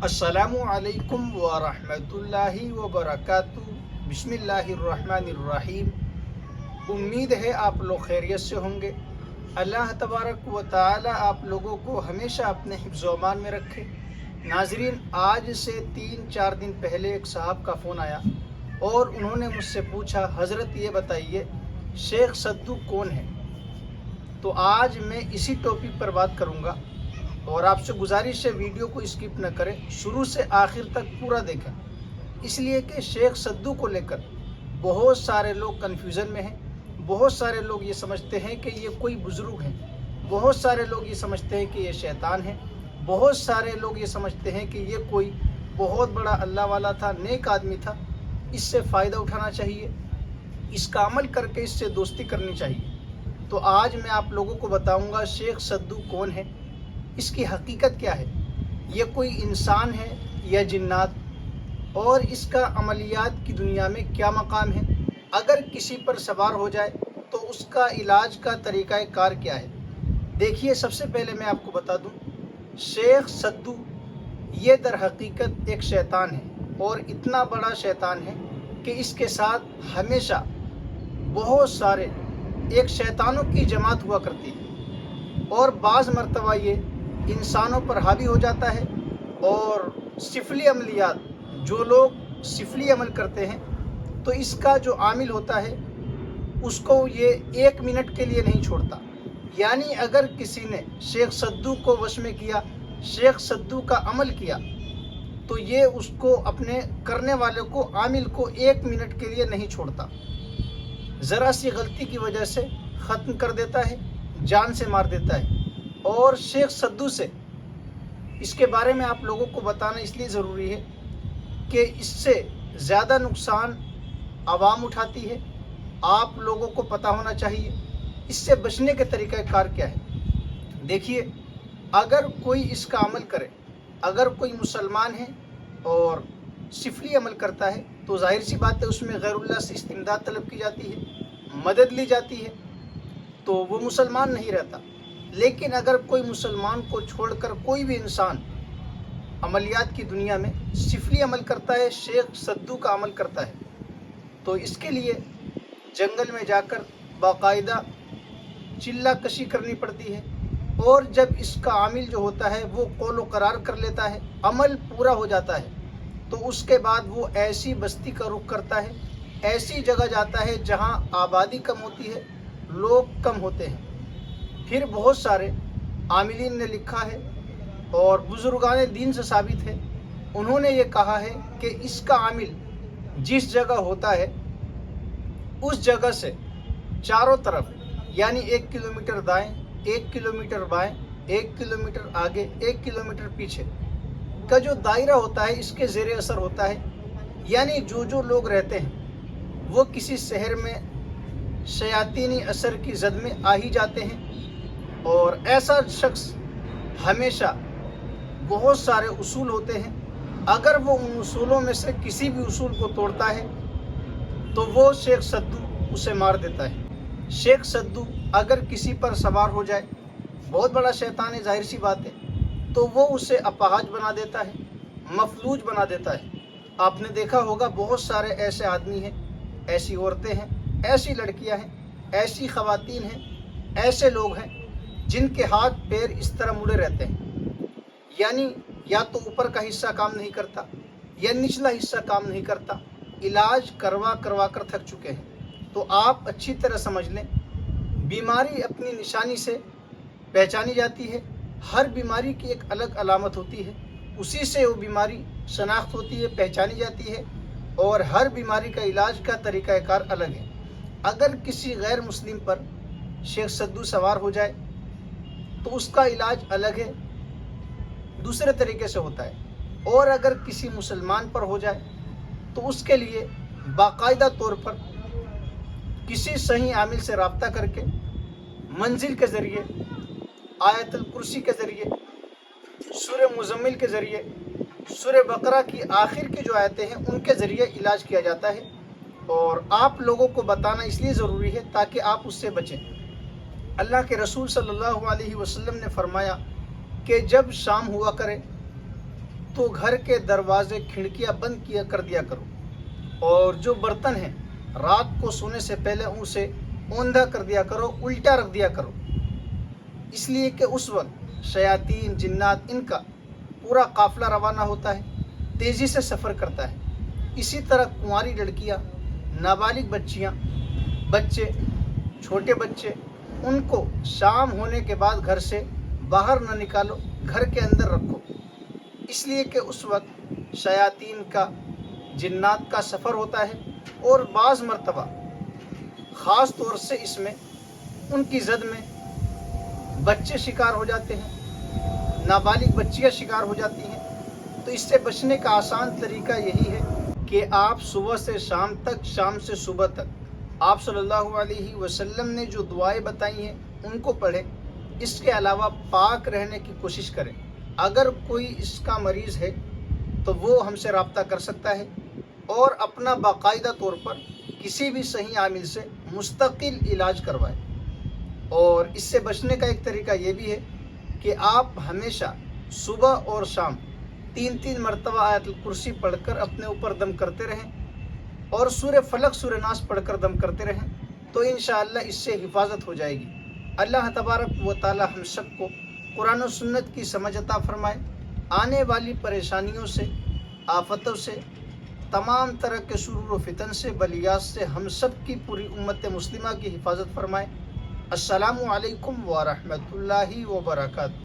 السلام علیکم ورحمۃ اللہ وبرکاتہ۔ بسم اللہ الرحمن الرحیم۔ امید ہے آپ لوگ خیریت سے ہوں گے۔ اللہ تبارک و تعالی آپ لوگوں کو ہمیشہ اپنے حفظ و امان میں رکھے۔ ناظرین، آج سے 3-4 دن پہلے ایک صاحب کا فون آیا اور انہوں نے مجھ سے پوچھا، حضرت یہ بتائیے شیخ سدو کون ہے؟ تو آج میں اسی ٹاپک پر بات کروں گا اور آپ سے گزارش ہے ویڈیو کو اسکپ نہ کریں، شروع سے آخر تک پورا دیکھیں، اس لیے کہ شیخ سدو کو لے کر بہت سارے لوگ کنفیوژن میں ہیں۔ بہت سارے لوگ یہ سمجھتے ہیں کہ یہ کوئی بزرگ ہیں، بہت سارے لوگ یہ سمجھتے ہیں کہ یہ شیطان ہے، بہت سارے لوگ یہ سمجھتے ہیں کہ یہ کوئی بہت بڑا اللہ والا تھا، نیک آدمی تھا، اس سے فائدہ اٹھانا چاہیے، اس کا عمل کر کے اس سے دوستی کرنی چاہیے۔ تو آج میں آپ لوگوں کو بتاؤں گا شیخ سدو کون ہے، اس کی حقیقت کیا ہے، یہ کوئی انسان ہے یا جنات، اور اس کا عملیات کی دنیا میں کیا مقام ہے، اگر کسی پر سوار ہو جائے تو اس کا علاج کا طریقہ کار کیا ہے۔ دیکھیے، سب سے پہلے میں آپ کو بتا دوں، شیخ سدو یہ در حقیقت ایک شیطان ہے، اور اتنا بڑا شیطان ہے کہ اس کے ساتھ ہمیشہ بہت سارے ایک شیطانوں کی جماعت ہوا کرتی ہے، اور بعض مرتبہ یہ انسانوں پر حاوی ہو جاتا ہے، اور سفلی عملیات، جو لوگ سفلی عمل کرتے ہیں تو اس کا جو عامل ہوتا ہے اس کو یہ 1 منٹ کے لیے نہیں چھوڑتا۔ یعنی اگر کسی نے شیخ سدو کو وش میں کیا، شیخ سدو کا عمل کیا، تو یہ اس کو اپنے کرنے والے کو، عامل کو 1 منٹ کے لیے نہیں چھوڑتا، ذرا سی غلطی کی وجہ سے ختم کر دیتا ہے، جان سے مار دیتا ہے۔ اور شیخ سدو سے اس کے بارے میں آپ لوگوں کو بتانا اس لیے ضروری ہے کہ اس سے زیادہ نقصان عوام اٹھاتی ہے، آپ لوگوں کو پتہ ہونا چاہیے اس سے بچنے کے طریقہ کار کیا ہے۔ دیکھیے، اگر کوئی اس کا عمل کرے، اگر کوئی مسلمان ہے اور سفلی عمل کرتا ہے تو ظاہر سی بات ہے اس میں غیر اللہ سے استمداد طلب کی جاتی ہے، مدد لی جاتی ہے، تو وہ مسلمان نہیں رہتا۔ لیکن اگر کوئی مسلمان کو چھوڑ کر کوئی بھی انسان عملیات کی دنیا میں سفلی عمل کرتا ہے، شیخ سدو کا عمل کرتا ہے، تو اس کے لیے جنگل میں جا کر باقاعدہ چلہ کشی کرنی پڑتی ہے، اور جب اس کا عامل جو ہوتا ہے وہ قول و قرار کر لیتا ہے، عمل پورا ہو جاتا ہے، تو اس کے بعد وہ ایسی بستی کا رخ کرتا ہے، ایسی جگہ جاتا ہے جہاں آبادی کم ہوتی ہے، لوگ کم ہوتے ہیں۔ پھر بہت سارے عاملین نے لکھا ہے اور بزرگان دین سے ثابت ہے، انہوں نے یہ کہا ہے کہ اس کا عامل جس جگہ ہوتا ہے اس جگہ سے چاروں طرف، یعنی 1 کلومیٹر دائیں، 1 کلومیٹر بائیں، 1 کلومیٹر آگے، 1 کلومیٹر پیچھے کا جو دائرہ ہوتا ہے اس کے زیر اثر ہوتا ہے۔ یعنی جو لوگ رہتے ہیں وہ کسی شہر میں شیاطینی اثر کی زد میں آ ہی جاتے ہیں، اور ایسا شخص ہمیشہ بہت سارے اصول ہوتے ہیں، اگر وہ ان اصولوں میں سے کسی بھی اصول کو توڑتا ہے تو وہ شیخ سدو اسے مار دیتا ہے۔ شیخ سدو اگر کسی پر سوار ہو جائے، بہت بڑا شیطان ہے، ظاہر سی بات ہے، تو وہ اسے اپاہج بنا دیتا ہے، مفلوج بنا دیتا ہے۔ آپ نے دیکھا ہوگا بہت سارے ایسے آدمی ہیں، ایسی عورتیں ہیں، ایسی لڑکیاں ہیں، ایسی خواتین ہیں، ایسے لوگ ہیں جن کے ہاتھ پیر اس طرح مڑے رہتے ہیں، یعنی یا تو اوپر کا حصہ کام نہیں کرتا یا نچلا حصہ کام نہیں کرتا، علاج کروا کر تھک چکے ہیں۔ تو آپ اچھی طرح سمجھ لیں، بیماری اپنی نشانی سے پہچانی جاتی ہے، ہر بیماری کی ایک الگ علامت ہوتی ہے، اسی سے وہ بیماری شناخت ہوتی ہے، پہچانی جاتی ہے، اور ہر بیماری کا علاج کا طریقہ کار الگ ہے۔ اگر کسی غیر مسلم پر شیخ سدو سوار ہو جائے تو اس کا علاج الگ ہے، دوسرے طریقے سے ہوتا ہے، اور اگر کسی مسلمان پر ہو جائے تو اس کے لیے باقاعدہ طور پر کسی صحیح عامل سے رابطہ کر کے منزل کے ذریعے، آیت الکرسی کے ذریعے، سورہ مزمل کے ذریعے، سورہ بقرہ کی آخر کی جو آیتیں ہیں ان کے ذریعے علاج کیا جاتا ہے، اور آپ لوگوں کو بتانا اس لیے ضروری ہے تاکہ آپ اس سے بچیں۔ اللہ کے رسول صلی اللہ علیہ وسلم نے فرمایا کہ جب شام ہوا کرے تو گھر کے دروازے کھڑکیاں بند کر دیا کرو، اور جو برتن ہیں رات کو سونے سے پہلے اسے اوندھا کر دیا کرو، الٹا رکھ دیا کرو، اس لیے کہ اس وقت شیاطین جنات ان کا پورا قافلہ روانہ ہوتا ہے، تیزی سے سفر کرتا ہے۔ اسی طرح کنواری لڑکیاں، نابالغ بچیاں، بچے، چھوٹے بچے، ان کو شام ہونے کے بعد گھر سے باہر نہ نکالو، گھر کے اندر رکھو، اس لیے کہ اس وقت شیاطین کا، جنات کا سفر ہوتا ہے، اور بعض مرتبہ خاص طور سے اس میں ان کی زد میں بچے شکار ہو جاتے ہیں، نابالغ بچیاں شکار ہو جاتی ہیں۔ تو اس سے بچنے کا آسان طریقہ یہی ہے کہ آپ صبح سے شام تک، شام سے صبح تک آپ صلی اللہ علیہ وسلم نے جو دعائیں بتائی ہیں ان کو پڑھیں۔ اس کے علاوہ پاک رہنے کی کوشش کریں۔ اگر کوئی اس کا مریض ہے تو وہ ہم سے رابطہ کر سکتا ہے، اور اپنا باقاعدہ طور پر کسی بھی صحیح عامل سے مستقل علاج کروائے۔ اور اس سے بچنے کا ایک طریقہ یہ بھی ہے کہ آپ ہمیشہ صبح اور شام 3 مرتبہ آیت الکرسی پڑھ کر اپنے اوپر دم کرتے رہیں، اور سورہ فلق، سورہ ناس پڑھ کر دم کرتے رہیں، تو انشاءاللہ اس سے حفاظت ہو جائے گی۔ اللہ تبارک و تعالی ہم سب کو قرآن و سنت کی سمجھ عطا فرمائے، آنے والی پریشانیوں سے، آفتوں سے، تمام طرح کے شرور و فتن سے، بلیات سے ہم سب کی، پوری امت مسلمہ کی حفاظت فرمائے۔ السلام علیکم ورحمۃ اللہ وبرکاتہ۔